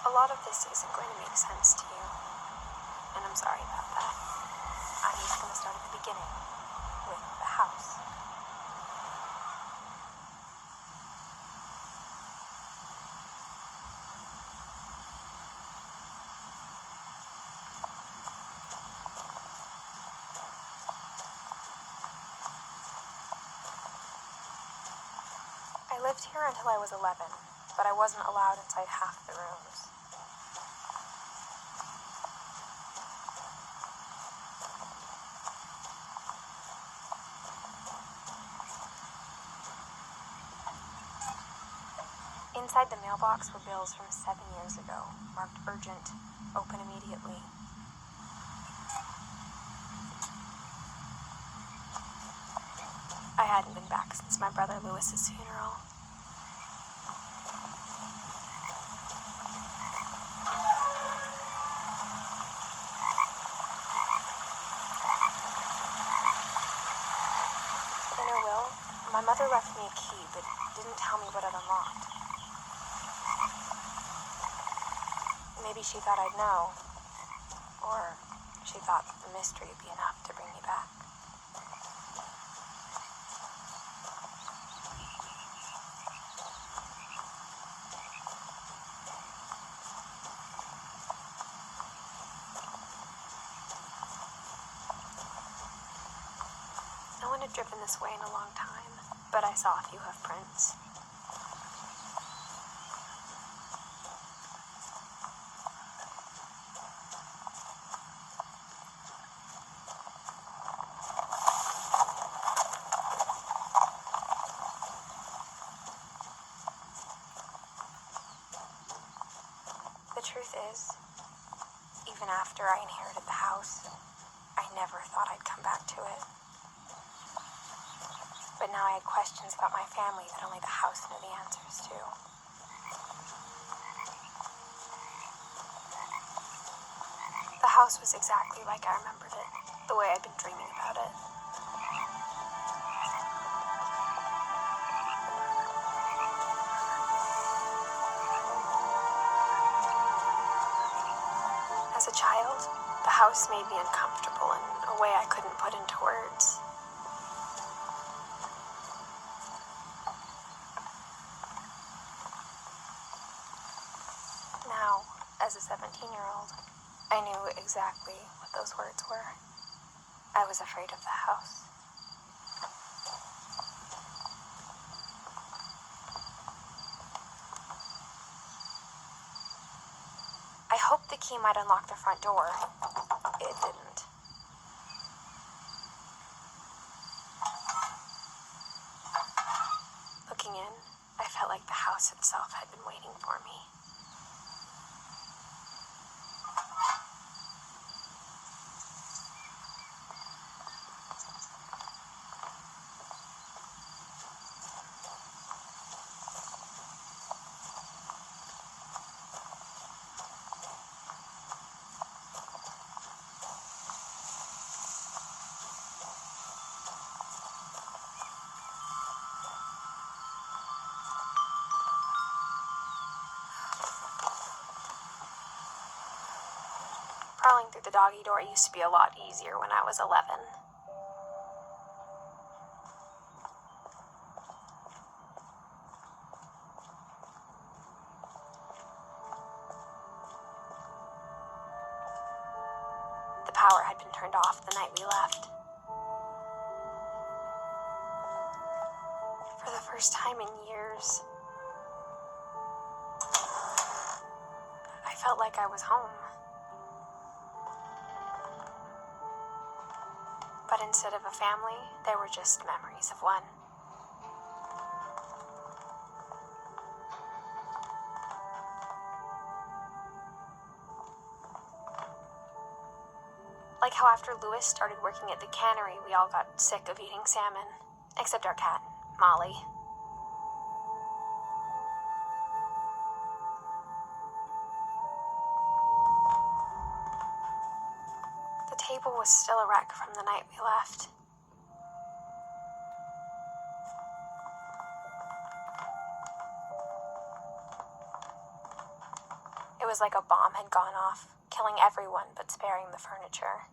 A lot of this isn't going to make sense to you, and I'm sorry about that. I'm just going to start at the beginning, with the house. I lived here until I was 11, but I wasn't allowed inside half the rooms. Inside the mailbox were bills from 7 years ago, marked urgent, open immediately. I hadn't been back since my brother Lewis's funeral. In her will, my mother left me a key, but didn't tell me what it unlocked. Maybe she thought I'd know, or she thought the mystery would be enough to bring me back. No one had driven this way in a long time, but I saw a few hoof prints. The truth is, even after I inherited the house, I never thought I'd come back to it. But now I had questions about my family that only the house knew the answers to. The house was exactly like I remembered it, the way I'd been dreaming about it. As a child, the house made me uncomfortable in a way I couldn't put into words. Now, as a 17-year-old, I knew exactly what those words were. I was afraid of the house. I hoped the key might unlock the front door. It didn't. Looking in, I felt like the house itself had been waiting for me. Crawling through the doggy door used to be a lot easier when I was 11. The power had been turned off the night we left. For the first time in years, I felt like I was home. But instead of a family, there were just memories of one. Like how after Lewis started working at the cannery, we all got sick of eating salmon. Except our cat, Molly. The table was still a wreck from the night we left. It was like a bomb had gone off, killing everyone but sparing the furniture.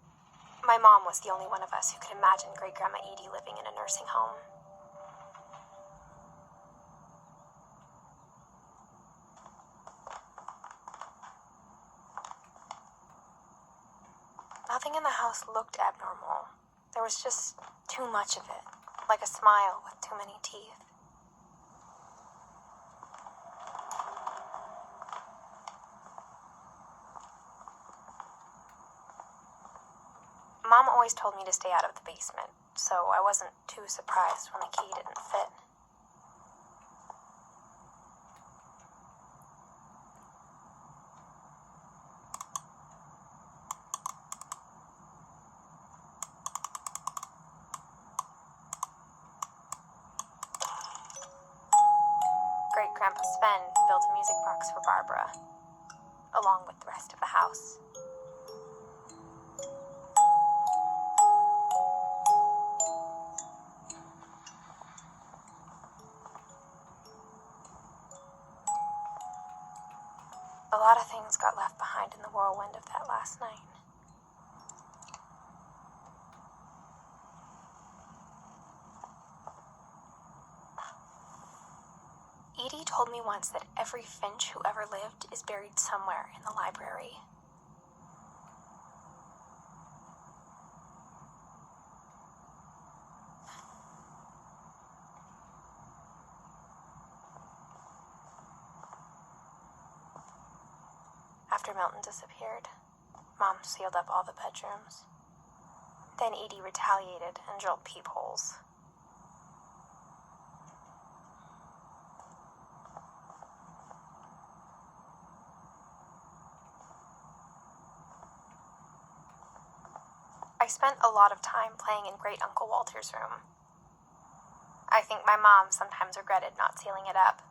My mom was the only one of us who could imagine Great-Grandma Edie living in a nursing home. Nothing in the house looked abnormal. There was just too much of it, like a smile with too many teeth. Mom always told me to stay out of the basement, so I wasn't too surprised when the key didn't fit. Great-Grandpa Sven built a music box for Barbara, along with the rest of the house. A lot of things got left behind in the whirlwind of that last night. Edie told me once that every Finch who ever lived is buried somewhere in the library. After Milton disappeared, Mom sealed up all the bedrooms. Then Edie retaliated and drilled peepholes. I spent a lot of time playing in Great Uncle Walter's room. I think my mom sometimes regretted not sealing it up.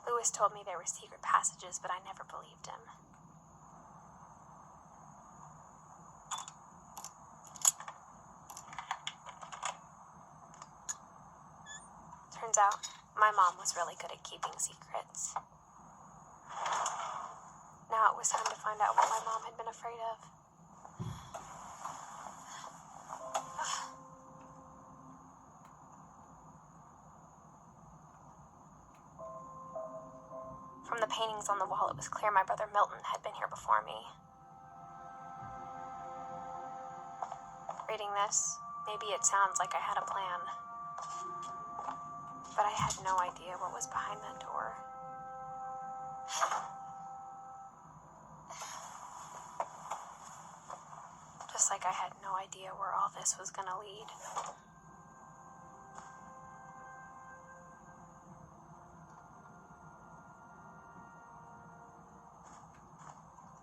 Lewis told me there were secret passages, but I never believed him. Turns out, my mom was really good at keeping secrets. Now it was time to find out what my mom had been afraid of. From the paintings on the wall, it was clear my brother Milton had been here before me. Reading this, maybe it sounds like I had a plan. But I had no idea what was behind that door. Just like I had no idea where all this was gonna lead.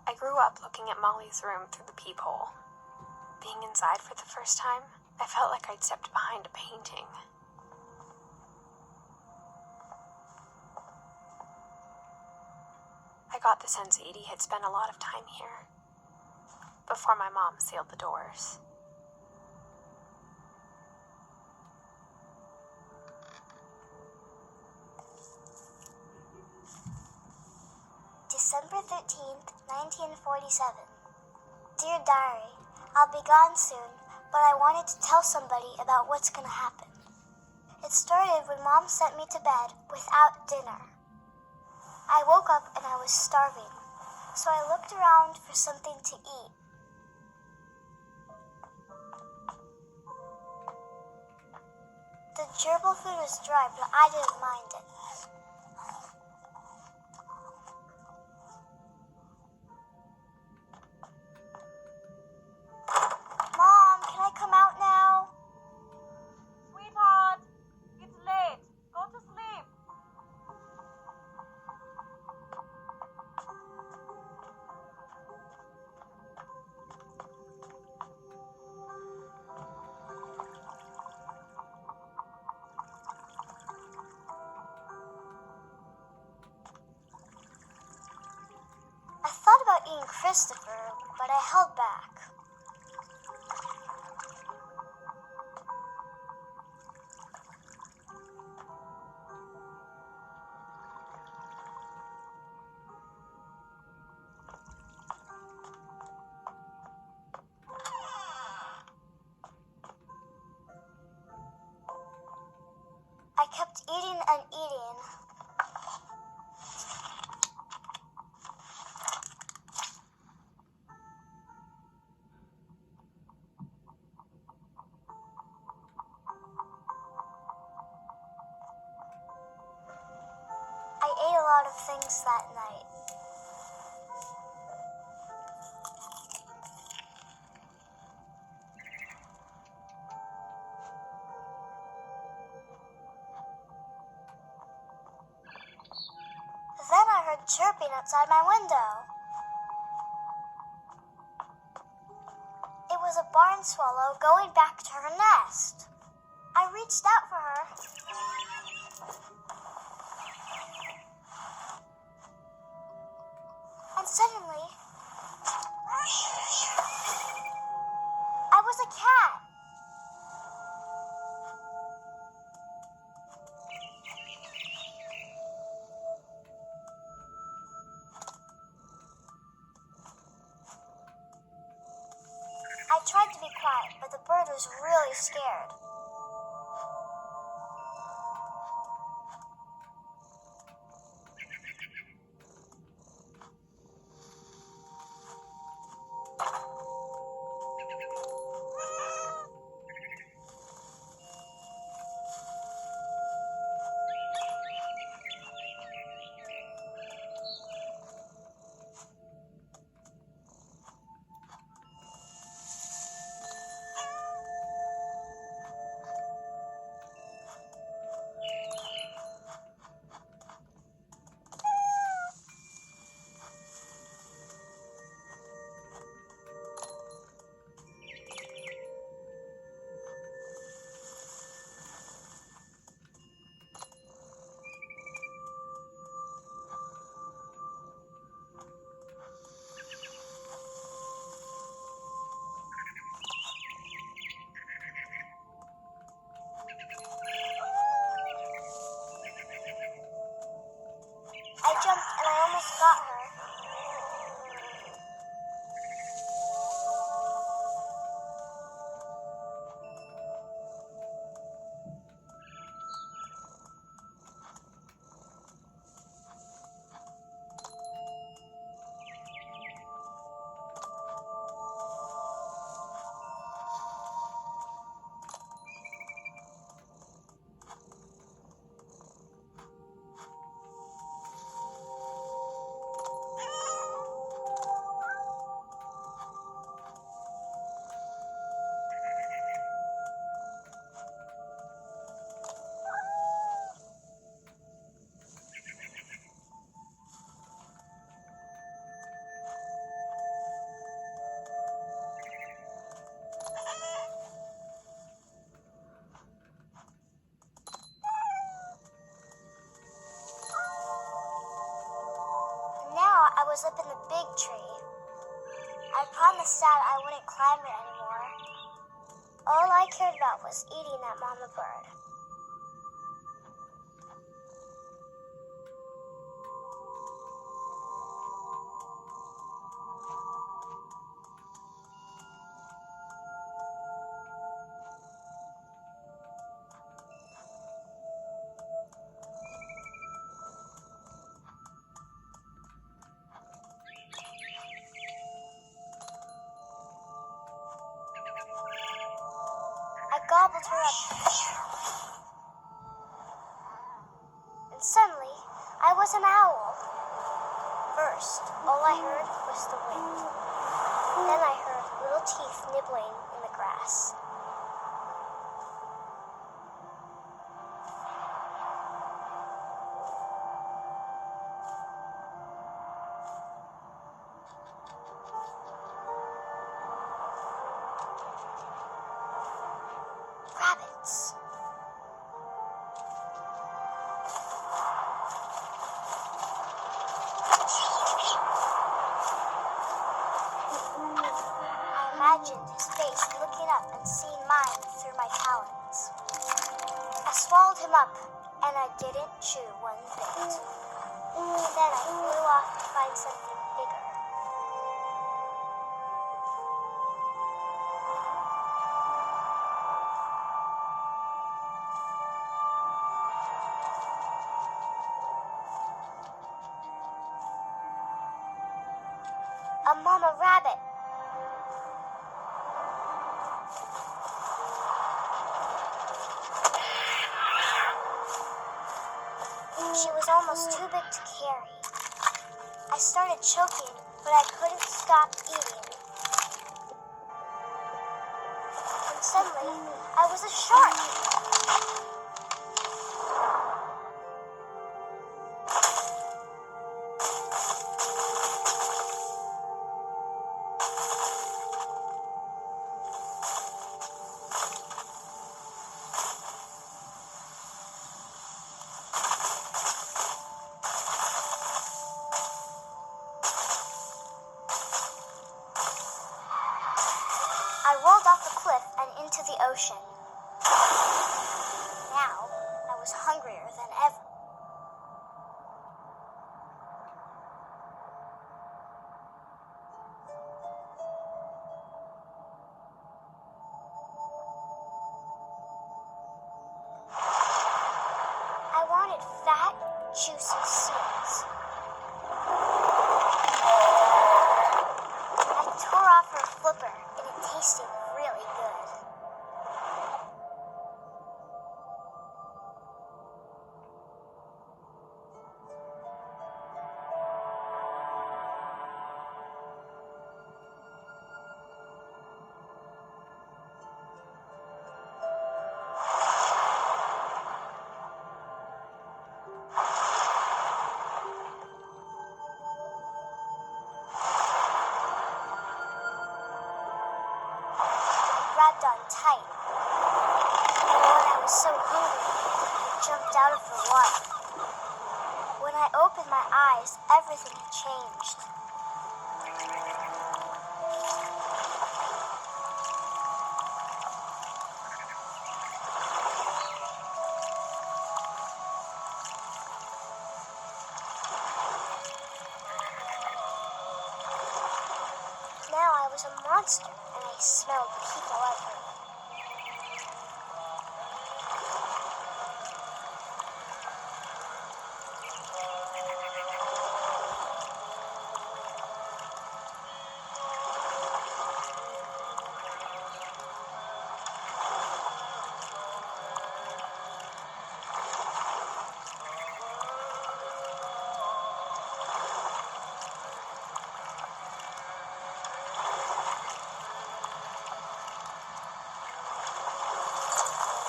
I grew up looking at Molly's room through the peephole. Being inside for the first time, I felt like I'd stepped behind a painting. I got the sense Edie had spent a lot of time here, before my mom sealed the doors. December 13th, 1947. Dear Diary, I'll be gone soon, but I wanted to tell somebody about what's gonna happen. It started when Mom sent me to bed without dinner. I woke up and I was starving, so I looked around for something to eat. The gerbil food was dry, but I didn't mind it. Mom, can I come out now? Sweetheart, it's late. Go to sleep. eating Christopher, but I held back. I kept eating and eating. I ate a lot of things that night. Then I heard chirping outside my window. It was a barn swallow going back to her nest. I reached out for her. And suddenly, I was a cat. I tried to be quiet, but the bird was really scared. I jumped and I almost got her. Now I was up in the big tree. I promised Dad I wouldn't climb it anymore. All I cared about was eating that mama bird. I gobbled her up. And suddenly, I was an owl. First, all I heard was the wind. Then I heard little teeth nibbling in the grass. Rabbits. imagined his face looking up and seeing mine through my talons. I swallowed him up, and I didn't chew one bit. Then I flew off to find something bigger. A mama rabbit. She was almost too big to carry. I started choking, but I couldn't stop eating. And suddenly, I was a shark. I rolled off the cliff and into the ocean. Now, I was hungrier than ever. I wanted fat, juicy seeds. I tore off her flipper, and it tasted really good. Grabbed on tight. And when I was so hungry, I jumped out of the water. When I opened my eyes, everything had changed. Now I was a monster, and I smelled people everywhere.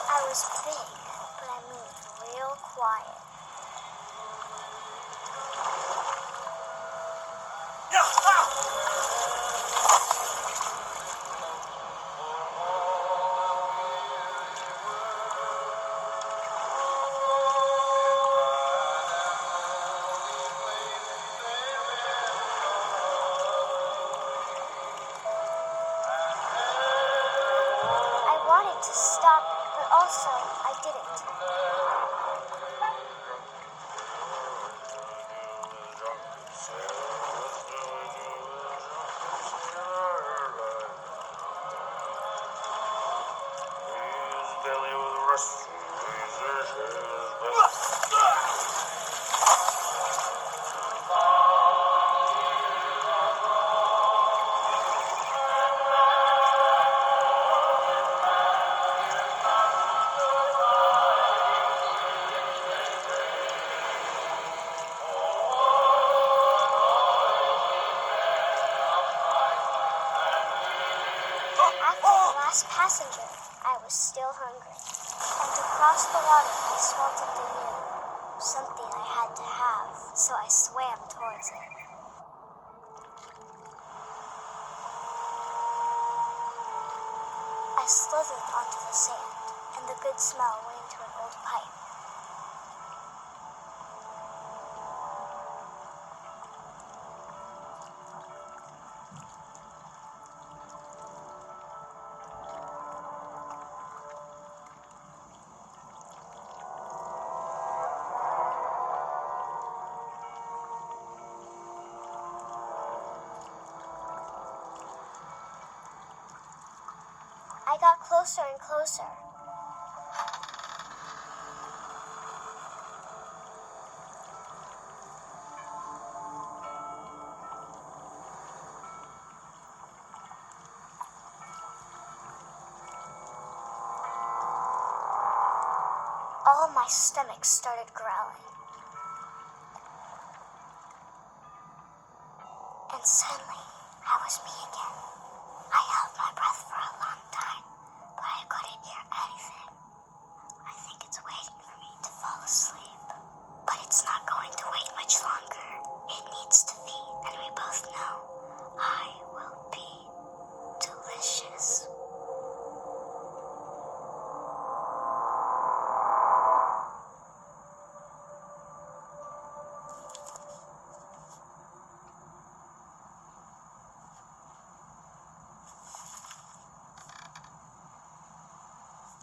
I was big, but I moved real quiet. I wanted to stop, but also I didn't. After the last passenger, I was still hungry. And to cross the water, I smelled something new. Something I had to have, so I swam towards it. I slithered onto the sand, and the good smell went into an old pipe. I got closer and closer. All my stomach started growling. And suddenly, I was me again. I held my breath for a long time, but I couldn't hear anything. I think it's waiting for me to fall asleep. But it's not going to wait much longer. It needs to be, and we both know I will be delicious.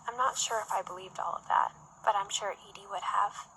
I'm not sure if I believed all of that, but I'm sure Edie would have.